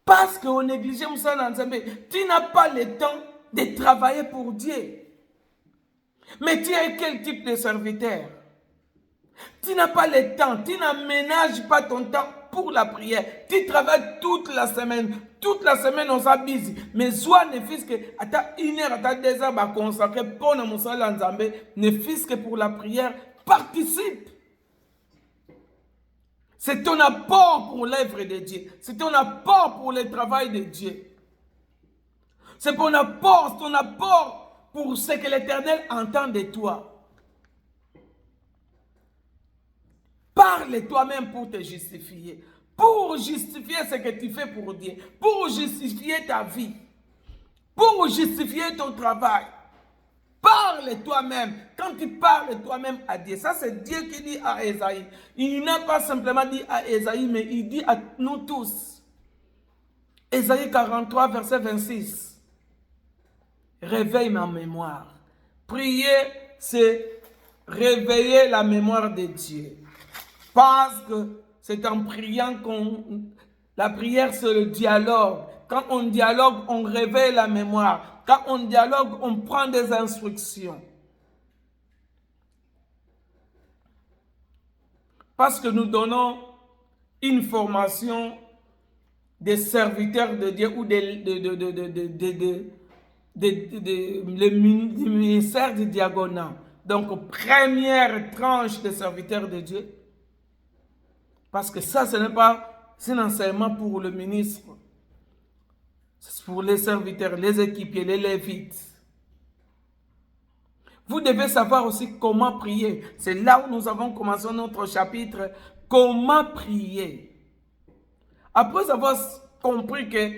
Parce qu'on néglige Moussa Nzambe, tu n'as pas le temps de travailler pour Dieu. Mais tu es quel type de serviteur? Tu n'as pas le temps, tu n'aménages pas ton temps pour la prière. Tu travailles toute la semaine. Toute la semaine, on s'abuse. Mais soit ne fût-ce que, à 1 heure, à 2 heures, bah, consacrer pour le Moussa Nzambe, ne fût-ce que pour la prière, participe. C'est ton apport pour l'œuvre de Dieu. C'est ton apport pour le travail de Dieu. C'est ton apport pour ce que l'Éternel entend de toi. Parle toi-même pour te justifier. Pour justifier ce que tu fais pour Dieu. Pour justifier ta vie. Pour justifier ton travail. Parle toi-même. Quand tu parles toi-même à Dieu, ça c'est Dieu qui dit à Ésaïe. Il n'a pas simplement dit à Ésaïe, mais il dit à nous tous. Ésaïe 43, verset 26. Réveille ma mémoire. Prier, c'est réveiller la mémoire de Dieu. Parce que c'est en priant qu'on... La prière, c'est le dialogue. Quand on dialogue, on réveille la mémoire. Quand on dialogue, on prend des instructions. Parce que nous donnons une formation des serviteurs de Dieu ou le ministère du diaconat. Donc, première tranche des serviteurs de Dieu. Parce que ça, ce n'est pas un enseignement pour le ministre. C'est pour les serviteurs, les équipiers, les lévites. Vous devez savoir aussi comment prier. C'est là où nous avons commencé notre chapitre. Comment prier. Après avoir compris que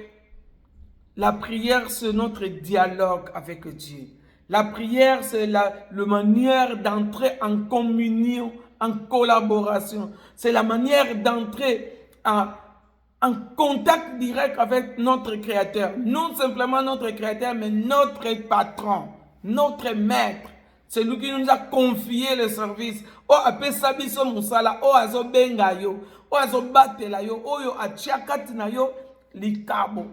la prière, c'est notre dialogue avec Dieu. La prière, c'est la manière d'entrer en communion, en collaboration. C'est la manière d'entrer en contact direct avec notre Créateur. Non simplement notre Créateur, mais notre patron, notre maître. C'est lui qui nous a confié le service. Oh, apesa biso musala, oh azo benga yo, oh azo batela yo, oh yo achiakati na yo likabo.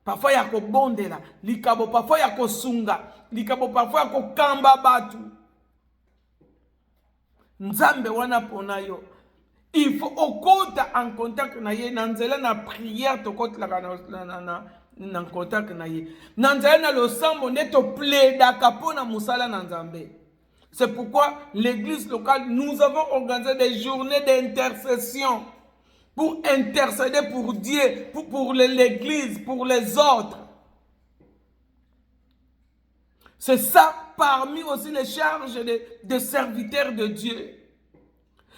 Parfois il y a ko bondela, likabo parfois il y a ko sunga, likabo parfois il y a ko kamba batu. Nzambe wana pona yo. Il faut okota en contact na ye, nanzela na prière to kotla na contact na ye. Nanzela na losambo neto plaida kapona musala nanzambe. C'est pourquoi l'église locale, nous avons organisé des journées d'intercession pour intercéder pour Dieu, pour l'église, pour les autres. C'est ça parmi aussi les charges de serviteurs de Dieu.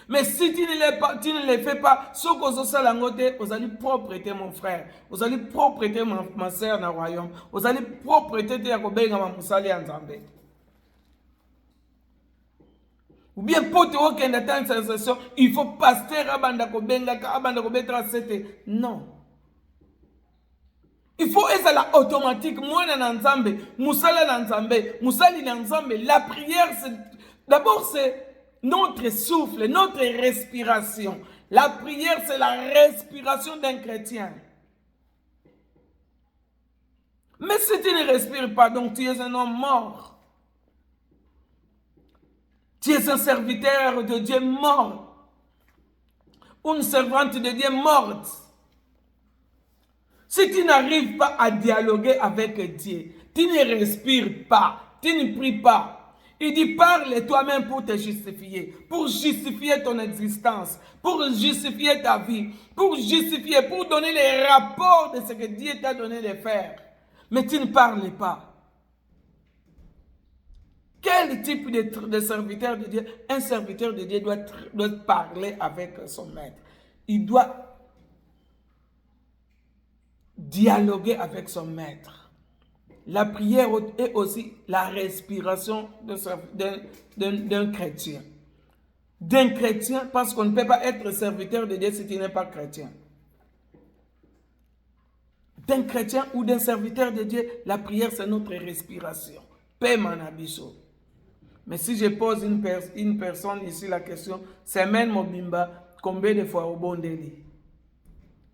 Mais si tu ne les fais pas, ce que vous allez propreté mon frère, vous allez propreté ma soeur dans le royaume, vous allez propreté de ou bien pour te intercession, il faut pasteur abanda ko bengaka abanda ko betra sete. Non. Il faut être là automatique. Moi na nzambe, musala na nzambe, musali na nzambe. La prière, d'abord c'est notre souffle, notre respiration. La prière, c'est la respiration d'un chrétien. Mais si tu ne respires pas, donc tu es un homme mort. Tu es un serviteur de Dieu mort. Une servante de Dieu morte. Si tu n'arrives pas à dialoguer avec Dieu, tu ne respires pas, tu ne pries pas. Il dit parle toi-même pour te justifier, pour justifier ton existence, pour justifier ta vie, pour justifier, pour donner les rapports de ce que Dieu t'a donné de faire. Mais tu ne parles pas. Quel type de serviteur de Dieu? Un serviteur de Dieu doit parler avec son maître. Il doit dialoguer avec son maître. La prière est aussi la respiration d'un chrétien. D'un chrétien, parce qu'on ne peut pas être serviteur de Dieu si tu n'es pas chrétien. D'un chrétien ou d'un serviteur de Dieu, la prière c'est notre respiration. Paix manabiso. Mais si je pose une personne ici la question, semaine mobimba, combien de fois au bon délit?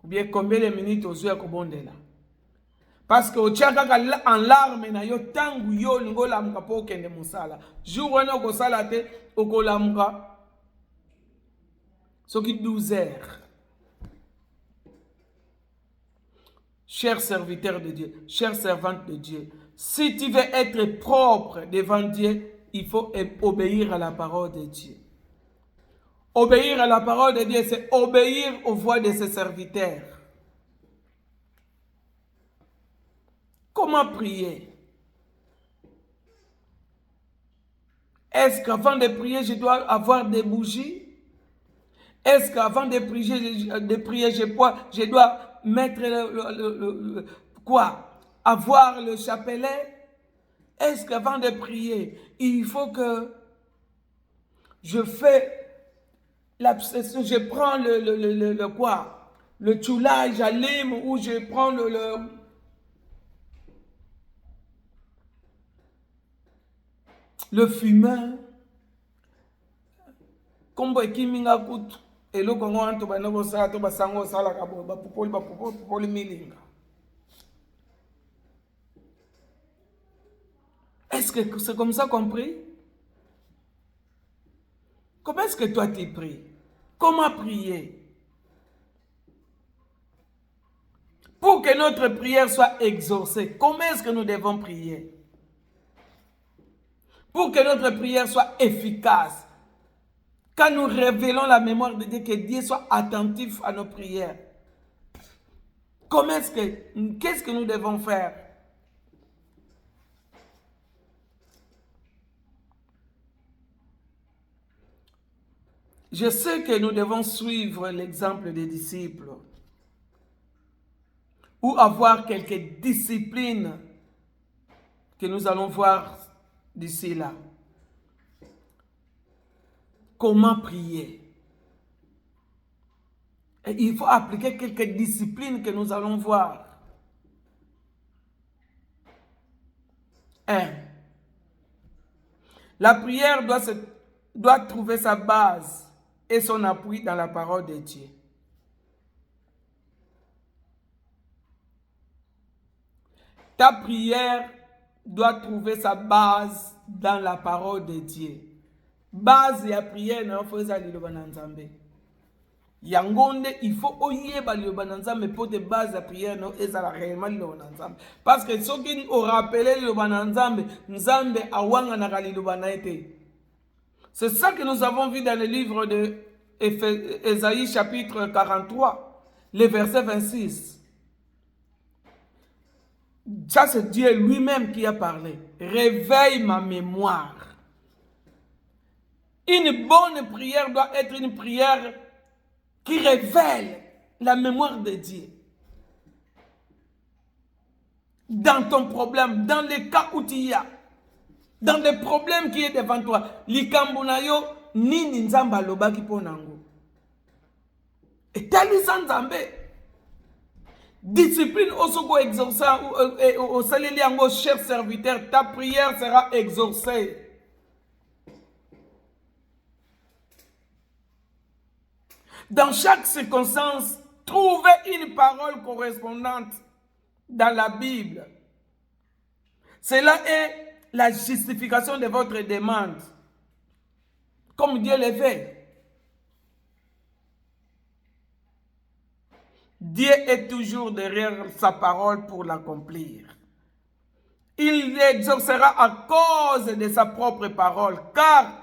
Ou bien combien de minutes aux yeux là. Parce que au tchaka en larme na yo tangu yo lingo la muka po kende musala. Jour wana ko sala te okola muka. Soki 12 heures. Chers serviteurs de Dieu, chères servantes de Dieu, si tu veux être propre devant Dieu, il faut obéir à la parole de Dieu. Obéir à la parole de Dieu, c'est obéir aux voix de ses serviteurs. Comment prier? Est-ce qu'avant de prier, je dois avoir des bougies? Est-ce qu'avant de prier, je dois mettre quoi? Avoir le chapelet? Est-ce qu'avant de prier, il faut que je prends le quoi? Le tchoula, j'allume, ou je prends le fumeur? Comme kiminga kutu. Et le Congo anto banoko sa to basango sala kabo ba popoli milinga. Est-ce que c'est comme ça qu'on prie? Comment est-ce que toi tu pries? Comment prier? Pour que notre prière soit exaucée, comment est-ce que nous devons prier? Pour que notre prière soit efficace, quand nous révélons la mémoire de Dieu, que Dieu soit attentif à nos prières. Qu'est-ce que nous devons faire? Je sais que nous devons suivre l'exemple des disciples ou avoir quelques disciplines que nous allons voir d'ici là. Comment prier? Et il faut appliquer quelques disciplines que nous allons voir. 1. La prière doit trouver sa base et son appui dans la parole de Dieu. Ta prière doit trouver sa base dans la parole de Dieu. Base ya prière na foza liloba na Nzambe. Yangonde il faut oyeba liloba na Nzambe pour te base ya prière no ezala réellement liloba na Nzambe. Parce que soki o rappeler liloba na Nzambe, Nzambe awanga na liloba na ete. C'est ça que nous avons vu dans le livre de Ésaïe chapitre 43, le verset 26. Ça c'est Dieu lui-même qui a parlé. Réveille ma mémoire. Une bonne prière doit être une prière qui révèle la mémoire de Dieu. Dans ton problème, dans les cas où tu y as, dans les problèmes qui est devant toi, likambunayo nini nzamba lobaki ponango. Et talisa nzambe. Discipline osoko exaucée au saleli yango, cher serviteur, ta prière sera exaucée. Dans chaque circonstance, trouvez une parole correspondante dans la Bible. Cela est la justification de votre demande. Comme Dieu le fait. Dieu est toujours derrière sa parole pour l'accomplir. Il l'exaucera à cause de sa propre parole, car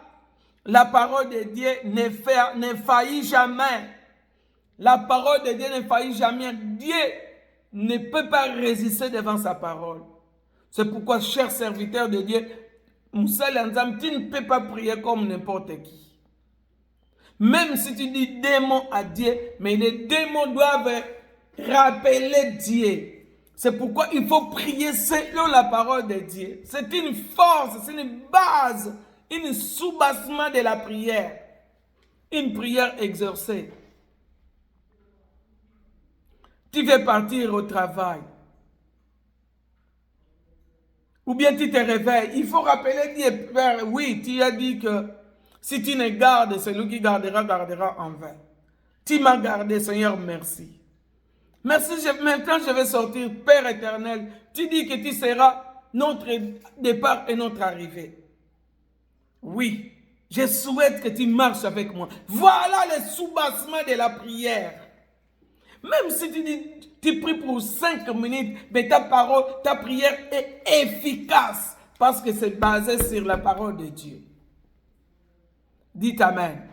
la parole de Dieu ne faillit jamais. La parole de Dieu ne faillit jamais. Dieu ne peut pas résister devant sa parole. C'est pourquoi, chers serviteurs de Dieu, Moussa Lanzam, tu ne peux pas prier comme n'importe qui. Même si tu dis des mots à Dieu, mais les démons doivent rappeler Dieu. C'est pourquoi il faut prier selon la parole de Dieu. C'est une force, c'est une base, un soubassement de la prière. Une prière exaucée. Tu veux partir au travail. Ou bien tu te réveilles. Il faut rappeler Dieu, Père, oui, tu as dit que si tu ne gardes, celui qui gardera, gardera en vain. Tu m'as gardé, Seigneur, merci. Merci, maintenant je vais sortir. Père éternel, tu dis que tu seras notre départ et notre arrivée. Oui, je souhaite que tu marches avec moi. Voilà le soubassement de la prière. Même si tu pries pour 5 minutes, mais ta parole, ta prière est efficace parce que c'est basé sur la parole de Dieu. Dites Amen.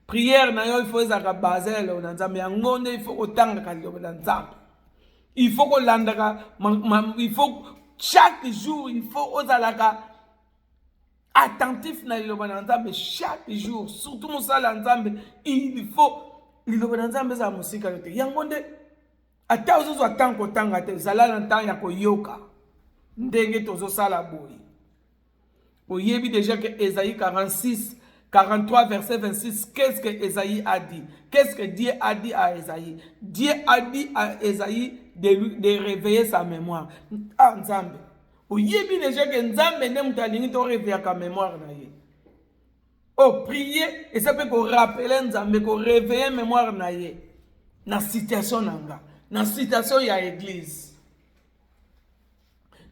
Prière, il faut être basé sur la parole de Dieu. Il faut autant de il faut que il faut chaque jour, il faut être attentif na liloba na Nzambe chaque jour, surtout musala Nzambe, il faut liloba na Nzambe za musika yote. Yango nde ata ozozo atango tanga te zala na temps ya koyoka ndenge tozo sala boyi. Oyebi déjà que Ésaïe 46 43 verset 26, qu'est-ce que Ésaïe a dit? Qu'est-ce que Dieu a dit à Ésaïe? Dieu a dit à Ésaïe de réveiller sa mémoire. Ah, Nzambe. Oyebi déjà que Nzambe ne mutalingi to réveiller sa mémoire na ye. Oh, prier et ça peut qu'on rappeler Nzambe, qu'on réveiller mémoire na ye. Na situation nanga, na situation ya église.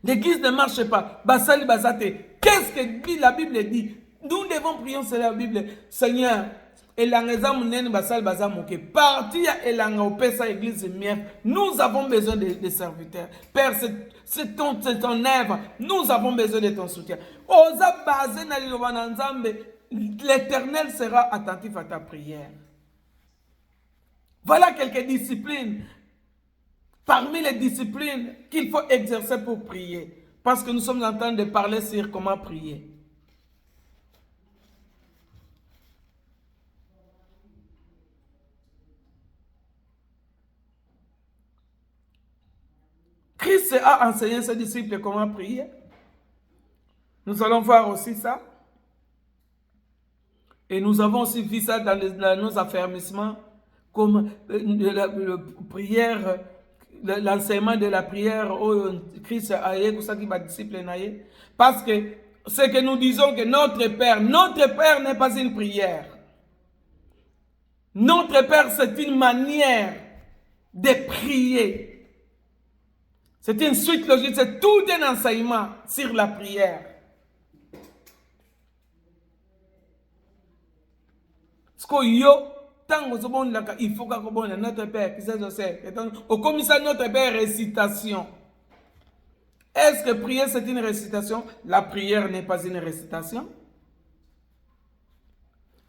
L'église ne marche pas. Basali basate. Qu'est-ce que la Bible dit? Nous devons prier sur la Bible. Seigneur, nous avons besoin de serviteurs. Père, c'est ton œuvre. Nous avons besoin de ton soutien. L'Éternel sera attentif à ta prière. Voilà quelques disciplines. Parmi les disciplines qu'il faut exercer pour prier. Parce que nous sommes en train de parler sur comment prier. Christ a enseigné ses disciples comment prier. Nous allons voir aussi ça. Et nous avons aussi vu ça dans nos affermissements, comme la prière, l'enseignement de la prière, Christ a eu ça qui va disciple. Parce que ce que nous disons que notre Père n'est pas une prière. Notre Père, c'est une manière de prier. C'est une suite logique, c'est tout un enseignement sur la prière. Ce que il faut que notre Père, au commissaire notre Père, récitation. Est-ce que prier c'est une récitation? La prière n'est pas une récitation.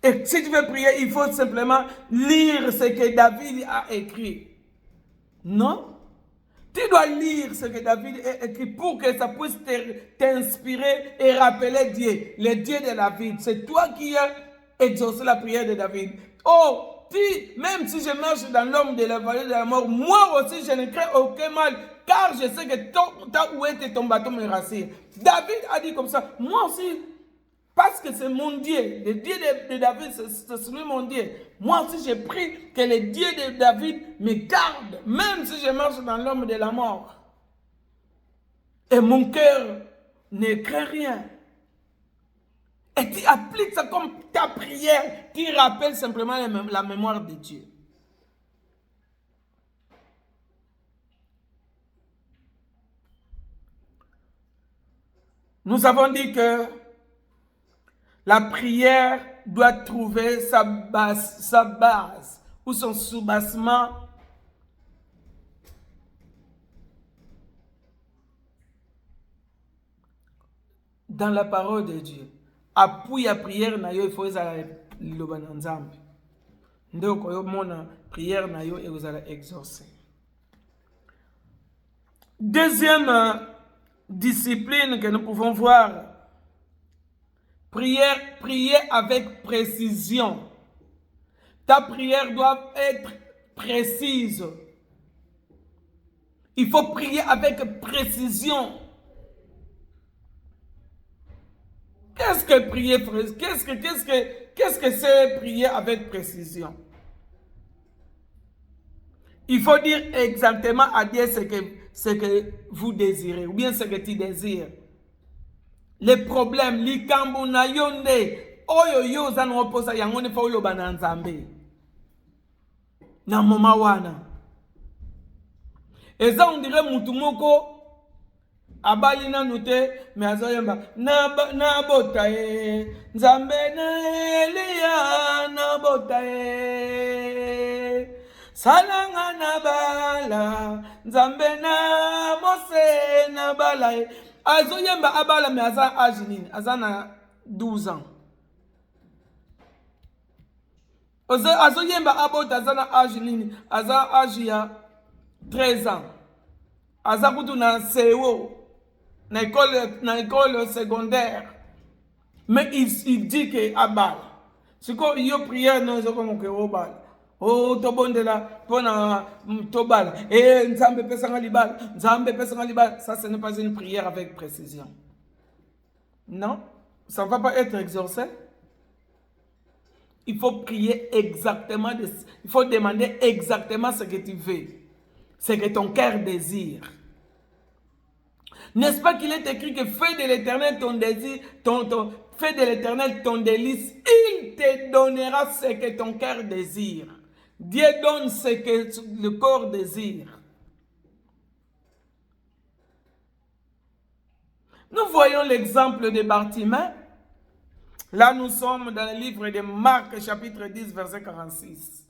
Et si tu veux prier, il faut simplement lire ce que David a écrit. Non? Tu dois lire ce que David a écrit pour que ça puisse t'inspirer et rappeler Dieu, le Dieu de David. C'est toi qui as exaucé la prière de David. Oh, même si je marche dans l'homme de la vallée de la mort, moi aussi je ne crains aucun mal, car je sais que ta ouette et ton bâton me rassure. David a dit comme ça, moi aussi, parce que c'est mon Dieu, le Dieu de David, c'est celui mon Dieu. Moi aussi, j'ai pris que le Dieu de David me garde, même si je marche dans l'homme de la mort. Et mon cœur ne craint rien. Et tu appliques ça comme ta prière, tu rappelles simplement la mémoire de Dieu. Nous avons dit que la prière doit trouver sa base ou son soubassement dans la parole de Dieu. Appui la prière, il faut que Nzambe. Donc, la prière, et vous allez exaucer. Deuxième discipline que nous pouvons voir. Prier avec précision. Ta prière doit être précise. Il faut prier avec précision. Qu'est-ce que prier? Qu'est-ce que c'est prier avec précision? Il faut dire exactement à Dieu ce que vous désirez, ou bien ce que tu désires. Les problèmes, les kambuna yonde, oyo zan reposa yango ne fa uloba na Nzambe. Na moma wana. Et ça, on dirait Moutoumoko. Abali na nute me azoyemba na botae nzambe na Elia na botae salanga na bala nzambe na Mose na bala azoyemba abala me aza âge nini aza na 12 ans azoyemba abota aza na âge nini aza âge ya 13 ans aza kutu na CEO na école secondaire. Mais il dit que Abal. C'est quoi il prière non c'est comme que Obal. Oh tobondela pona tobal et nzambe pesanga libal, nzambe pesanga libal, ça ce n'est pas une prière avec précision. Non, ça ne va pas être exaucé. Il faut prier exactement, il faut demander exactement ce que tu veux, ce que ton cœur désire. N'est-ce pas qu'il est écrit que fais de l'Éternel ton désir, fais de l'Éternel ton délice, il te donnera ce que ton cœur désire. Dieu donne ce que le corps désire. Nous voyons l'exemple de Bartimée. Là, nous sommes dans le livre de Marc, chapitre 10, verset 46.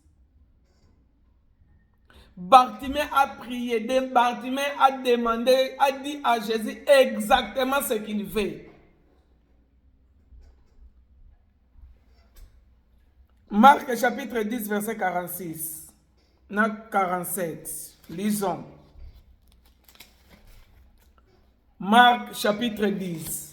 Bartimée a prié, Bartimée a demandé, a dit à Jésus exactement ce qu'il veut. Marc chapitre 10, verset 46. 47. Lisons. Marc chapitre 10.